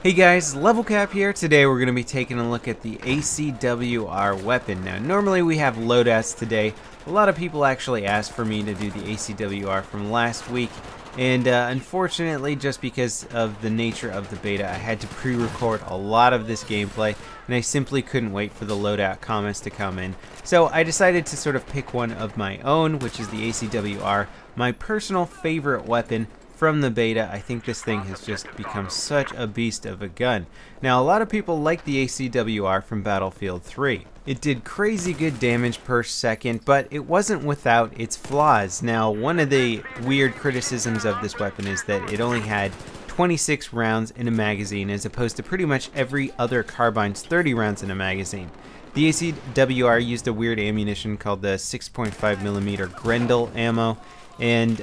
Hey guys, Level Cap here. Today we're going to be taking a look at the ACW-R weapon. Now normally we have loadouts today. A lot of people actually asked for me to do the ACW-R from last week, and unfortunately, just because of the nature of the beta, I had to pre-record a lot of this gameplay, and I simply couldn't wait for the loadout comments to come in. So I decided to sort of pick one of my own, which is the ACW-R, my personal favorite weapon from the beta. I think this thing has just become such a beast of a gun. Now, a lot of people like the ACW-R from Battlefield 3. It did crazy good damage per second, but it wasn't without its flaws. Now, one of the weird criticisms of this weapon is that it only had 26 rounds in a magazine, as opposed to pretty much every other carbine's 30 rounds in a magazine. The ACW-R used a weird ammunition called the 6.5mm Grendel ammo, and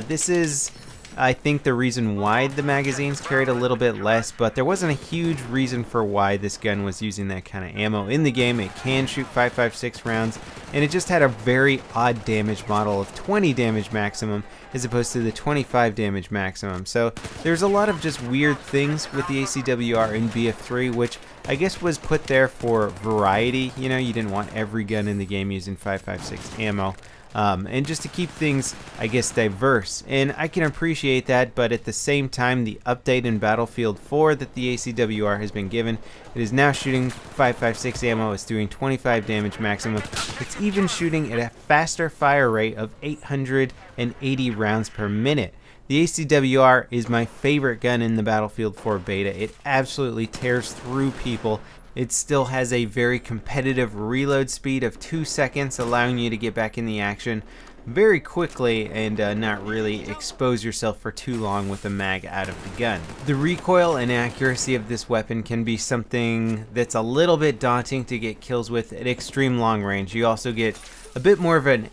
this is, I think, the reason why the magazines carried a little bit less, but there wasn't a huge reason for why this gun was using that kind of ammo. In the game, it can shoot 5.56 rounds, and it just had a very odd damage model of 20 damage maximum as opposed to the 25 damage maximum. So there's a lot of just weird things with the ACW-R in BF3, which I guess was put there for variety. You know, you didn't want every gun in the game using 5.56 ammo. And just to keep things, I guess, diverse. And I can appreciate that, but at the same time, the update in Battlefield 4 that the ACW-R has been given, it is now shooting 5.56 ammo, it's doing 25 damage maximum. It's even shooting at a faster fire rate of 880 rounds per minute. The ACW-R is my favorite gun in the Battlefield 4 beta. It absolutely tears through people. It still has a very competitive reload speed of 2 seconds, allowing you to get back in the action very quickly and not really expose yourself for too long with the mag out of the gun. The recoil and accuracy of this weapon can be something that's a little bit daunting to get kills with at extreme long range. You also get a bit more of an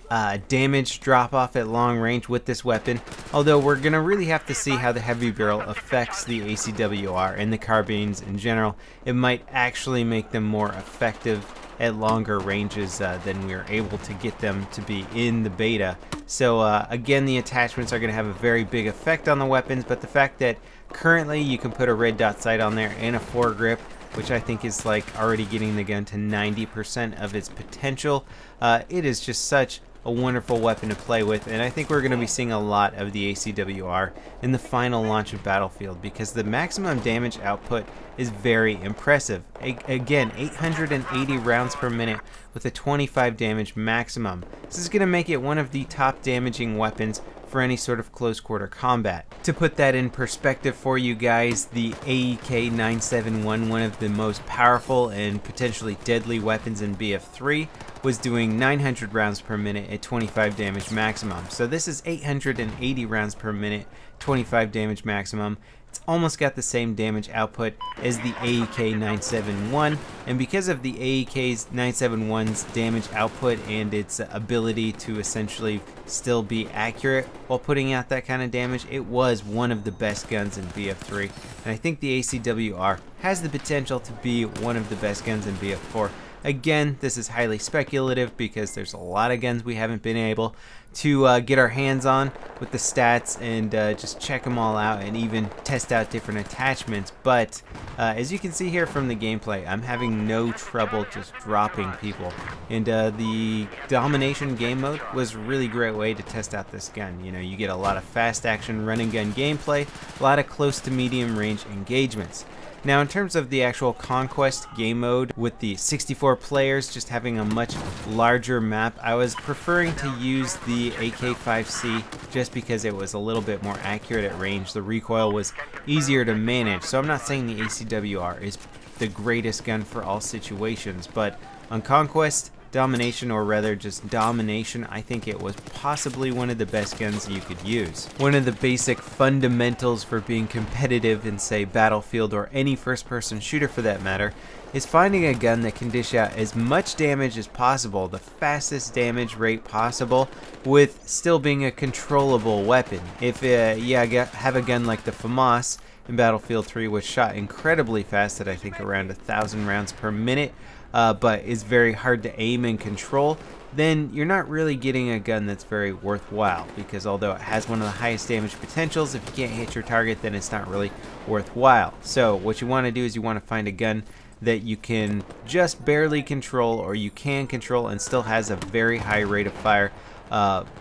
damage drop off at long range with this weapon, although we're going to really have to see how the heavy barrel affects the ACW-R and the carbines in general. It might actually make them more effective at longer ranges than we were able to get them to be in the beta. So again, the attachments are going to have a very big effect on the weapons, but the fact that currently you can put a red dot sight on there and a foregrip, which I think is like already getting the gun to 90% of its potential. It is just such a wonderful weapon to play with, and I think we're going to be seeing a lot of the ACW-R in the final launch of Battlefield, because the maximum damage output is very impressive. Again, 880 rounds per minute with a 25 damage maximum. This is going to make it one of the top damaging weapons for any sort of close quarter combat. To put that in perspective for you guys, the AEK-971, one of the most powerful and potentially deadly weapons in BF3, was doing 900 rounds per minute at 25 damage maximum. So this is 880 rounds per minute, 25 damage maximum. It's almost got the same damage output as the AEK-971, and because of the AEK-971's damage output and its ability to essentially still be accurate while putting out that kind of damage, it was one of the best guns in BF3, and I think the ACW-R has the potential to be one of the best guns in BF4. Again, this is highly speculative because there's a lot of guns we haven't been able to get our hands on with the stats and just check them all out and even test out different attachments. But as you can see here from the gameplay, I'm having no trouble just dropping people. And the domination game mode was a really great way to test out this gun. You know, you get a lot of fast action running gun gameplay, a lot of close to medium range engagements. Now, in terms of the actual Conquest game mode, with the 64 players just having a much larger map, I was preferring to use the AK-5C just because it was a little bit more accurate at range. The recoil was easier to manage, so I'm not saying the ACW-R is the greatest gun for all situations, but on Conquest, Domination, or rather just Domination, I think it was possibly one of the best guns you could use. One of the basic fundamentals for being competitive in, say, Battlefield or any first-person shooter for that matter, is finding a gun that can dish out as much damage as possible, the fastest damage rate possible, with still being a controllable weapon. If you have a gun like the FAMAS in Battlefield 3, which shot incredibly fast at I think around 1,000 rounds per minute, but is very hard to aim and control, then you're not really getting a gun that's very worthwhile, because although it has one of the highest damage potentials, if you can't hit your target, then it's not really worthwhile. So what you want to do is you want to find a gun that you can just barely control, or you can control and still has a very high rate of fire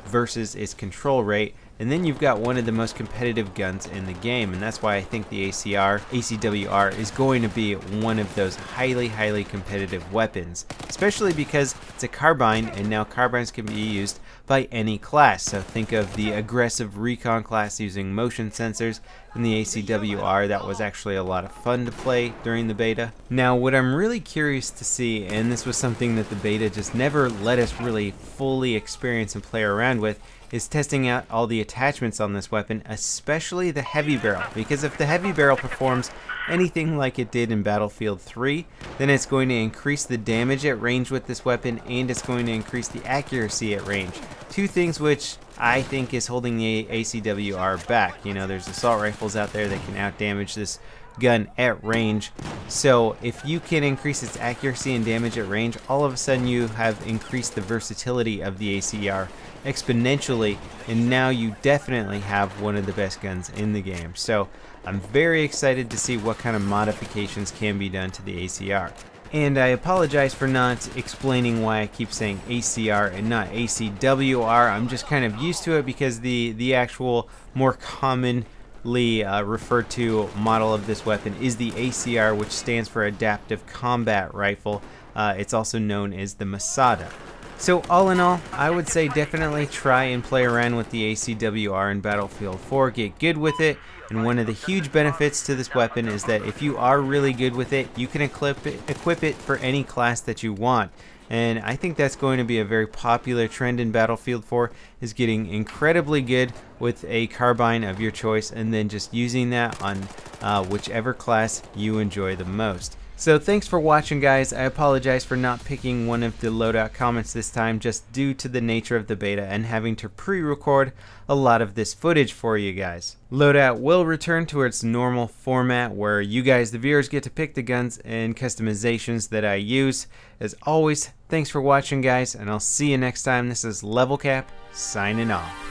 versus its control rate. And then you've got one of the most competitive guns in the game, and that's why I think the ACW-R is going to be one of those highly competitive weapons, especially because it's a carbine, and now carbines can be used by any class. So think of the aggressive recon class using motion sensors in the ACW-R. That was actually a lot of fun to play during the beta. Now what I'm really curious to see, and this was something that the beta just never let us really fully experience and play around with, is testing out all the attachments on this weapon, especially the heavy barrel, because if the heavy barrel performs anything like it did in Battlefield 3, then it's going to increase the damage at range with this weapon, and it's going to increase the accuracy at range. Two things which I think is holding the ACW-R back. You know, there's assault rifles out there that can outdamage this gun at range. So if you can increase its accuracy and damage at range, all of a sudden you have increased the versatility of the ACR exponentially, and now you definitely have one of the best guns in the game. So I'm very excited to see what kind of modifications can be done to the ACR. And I apologize for not explaining why I keep saying ACR and not ACW-R. I'm just kind of used to it because the actual more commonly referred to model of this weapon is the ACR, which stands for Adaptive Combat Rifle. It's also known as the Masada. So all in all, I would say definitely try and play around with the ACW-R in Battlefield 4, get good with it, and one of the huge benefits to this weapon is that if you are really good with it, you can equip it for any class that you want. And I think that's going to be a very popular trend in Battlefield 4, is getting incredibly good with a carbine of your choice and then just using that on whichever class you enjoy the most. So thanks for watching, guys. I apologize for not picking one of the loadout comments this time, just due to the nature of the beta and having to pre-record a lot of this footage for you guys. Loadout will return to its normal format where you guys, the viewers, get to pick the guns and customizations that I use. As always, thanks for watching, guys, and I'll see you next time. This is Level Cap, signing off.